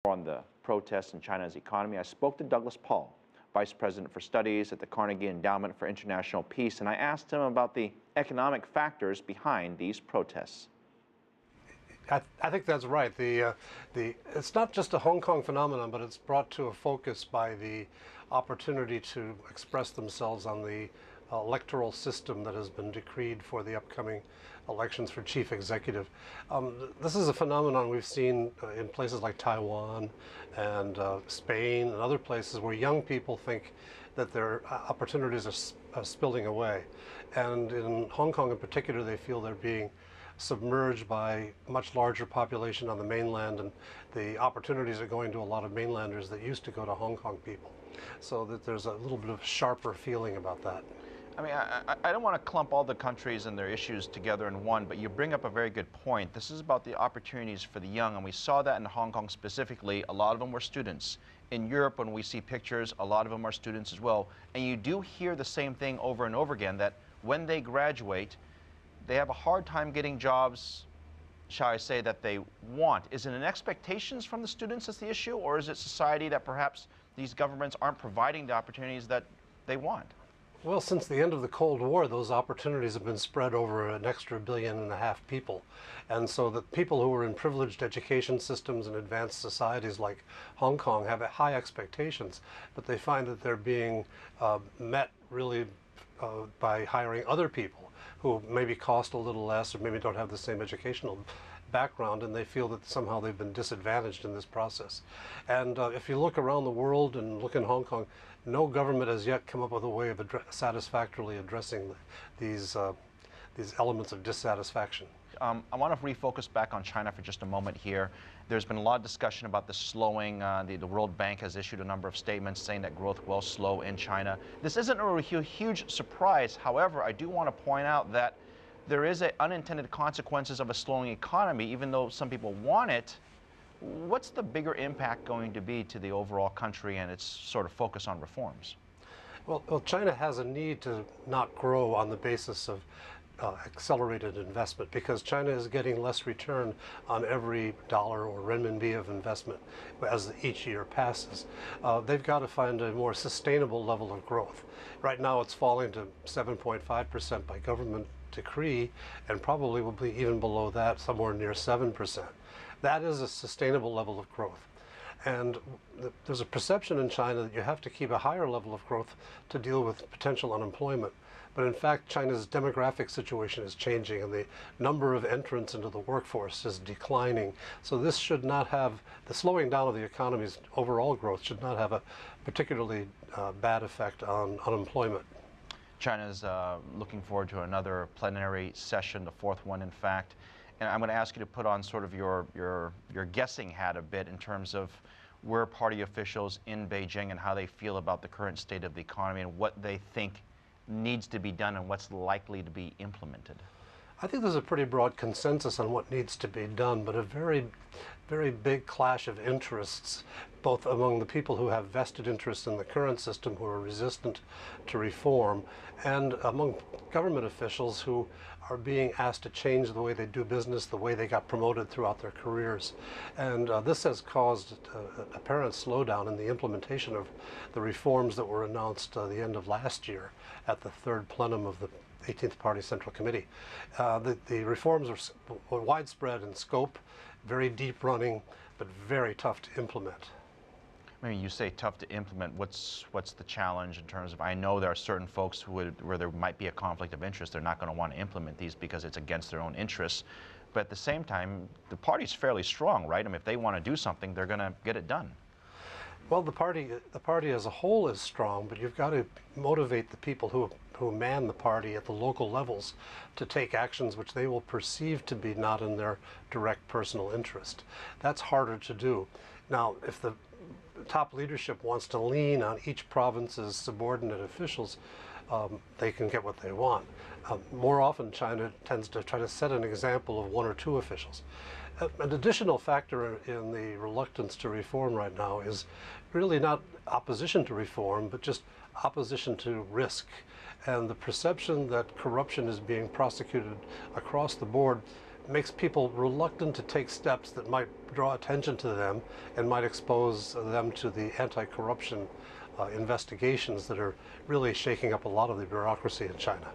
On the protests in China's economy, I spoke to Douglas Paal, Vice President for Studies at the Carnegie Endowment for International Peace, and I asked him about the economic factors behind these protests. I think that's right. It's not just a Hong Kong phenomenon, but it's brought to a focus by the opportunity to express themselves on the electoral system that has been decreed for the upcoming elections for chief executive. This is a phenomenon we've seen in places like Taiwan and Spain and other places where young people think that their opportunities are spilling away. And in Hong Kong in particular, they feel they're being submerged by a much larger population on the mainland, and the opportunities are going to a lot of mainlanders that used to go to Hong Kong people. So that there's a little bit of sharper feeling about that. I mean, I don't want to clump all the countries and their issues together in one, but you bring up a very good point. This is about the opportunities for the young, and we saw that in Hong Kong specifically. A lot of them were students. In Europe, when we see pictures, a lot of them are students as well. And you do hear the same thing over and over again, that when they graduate, they have a hard time getting jobs, shall I say, that they want. Is it an expectations from the students that's the issue, or is it society that perhaps these governments aren't providing the opportunities that they want? Well, since the end of the Cold War, those opportunities have been spread over an extra 1.5 billion people. And so the people who are in privileged education systems and advanced societies like Hong Kong have high expectations, but they find that they're being met really by hiring other people who maybe cost a little less or maybe don't have the same educational background, and they feel that somehow they've been disadvantaged in this process. And if you look around the world and look in Hong Kong, no government has yet come up with a way of satisfactorily addressing these elements of dissatisfaction. I want to refocus back on China for just a moment here. There's been a lot of discussion about the slowing. The World Bank has issued a number of statements saying that growth will slow in China. This isn't a huge surprise. However, I do want to point out that there is unintended consequences of a slowing economy, even though some people want it. What's the bigger impact going to be to the overall country and its sort of focus on reforms? Well, China has a need to not grow on the basis of accelerated investment, because China is getting less return on every dollar or renminbi of investment as each year passes. They've got to find a more sustainable level of growth. Right now it's falling to 7.5% by government decree, and probably will be even below that, somewhere near 7%. That is a sustainable level of growth. And there's a perception in China that you have to keep a higher level of growth to deal with potential unemployment. But in fact, China's demographic situation is changing, and the number of entrants into the workforce is declining. So this should not have, the slowing down of the economy's overall growth should not have a particularly bad effect on unemployment. China's looking forward to another plenary session, the fourth one, in fact. And I'm going to ask you to put on sort of your guessing hat a bit in terms of where party officials in Beijing and how they feel about the current state of the economy and what they think needs to be done and what's likely to be implemented. I think there's a pretty broad consensus on what needs to be done, but a very big clash of interests, both among the people who have vested interest in the current system, who are resistant to reform, and among government officials who are being asked to change the way they do business, the way they got promoted throughout their careers. And this has caused an apparent slowdown in the implementation of the reforms that were announced the end of last year at the third plenum of the 18th Party Central Committee. The reforms are widespread in scope, very deep-running, but very tough to implement. I mean, you say tough to implement. What's the challenge in terms of, I know there are certain folks where there might be a conflict of interest. They're not going to want to implement these because it's against their own interests. But at the same time, the party's fairly strong, right? I mean, if they want to do something, they're going to get it done. Well, the party as a whole is strong, but you've got to motivate the people who man the party at the local levels to take actions which they will perceive to be not in their direct personal interest. That's harder to do. Now, if the top leadership wants to lean on each province's subordinate officials, they can get what they want. More often, China tends to try to set an example of one or two officials. An additional factor in the reluctance to reform right now is really not opposition to reform, but just opposition to risk. And the perception that corruption is being prosecuted across the board makes people reluctant to take steps that might draw attention to them and might expose them to the anti-corruption investigations that are really shaking up a lot of the bureaucracy in China.